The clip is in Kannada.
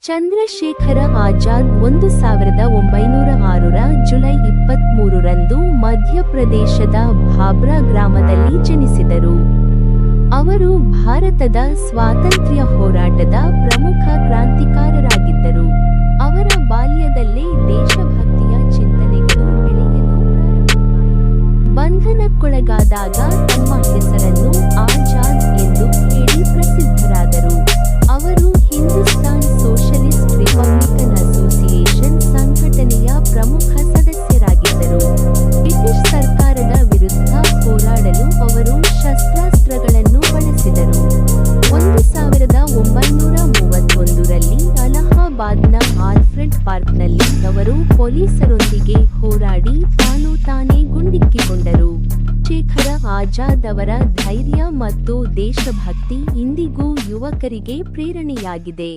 ಚಂದ್ರಶೇಖರ ಆಜಾದ್ 1906ರ ಜುಲೈ 23ರಂದು ಮಧ್ಯಪ್ರದೇಶದ ಭಾಬ್ರಾ ಗ್ರಾಮದಲ್ಲಿ ಜನಿಸಿದರು. ಅವರು ಭಾರತದ ಸ್ವಾತಂತ್ರ್ಯ ಹೋರಾಟದ ಪ್ರಮುಖ ಕ್ರಾಂತಿಕಾರರಾಗಿದ್ದರು. ಅವರ ಬಾಲ್ಯದಲ್ಲೇ ದೇಶಭಕ್ತಿಯ ಚಿಂತನೆಗಳು ಬೆಳೆಯಲು ಪ್ರಾರಂಭವಾಯಿತು. ಬಂಧನಕ್ಕೊಳಗಾದಾಗ ತಮ್ಮ ಹೆಸರನ್ನು ಆಜಾದ್ ಎಂದು ಹೇಳಿ ಪ್ರಸಿದ್ಧರಾದರು. ಅವರು ಹಿಂದೂಸ್ತಾನ್ ಸೋಷಲಿಸ್ಟ್ ರಿಪಬ್ಲಿಕನ್ ಅಸೋಸಿಯೇಷನ್ ಸಂಘಟನೆಯ ಪ್ರಮುಖ ಸದಸ್ಯರಾಗಿದ್ದರು. ಬ್ರಿಟಿಷ್ ಸರ್ಕಾರದ ವಿರುದ್ಧ ಹೋರಾಡಲು ಅವರು ಶಸ್ತ್ರಾಸ್ತ್ರಗಳನ್ನು ಬಳಸಿದರು. 1931ರಲ್ಲಿ ಅಲಹಾಬಾದ್ನ ಆಲ್ಫ್ರೆಡ್ ಪಾರ್ಕ್ನಲ್ಲಿ ಅವರು ಪೊಲೀಸರೊಂದಿಗೆ ಹೋರಾಡಿ ತಾನೇ ಗುಂಡಿಕ್ಕಿಕೊಂಡರು. ಚಂದ್ರಶೇಖರ ಆಜಾದ್ ಅವರ ಧೈರ್ಯ ಮತ್ತು ದೇಶಭಕ್ತಿ ಇಂದಿಗೂ ಯುವಕರಿಗೆ ಪ್ರೇರಣೆಯಾಗಿದೆ.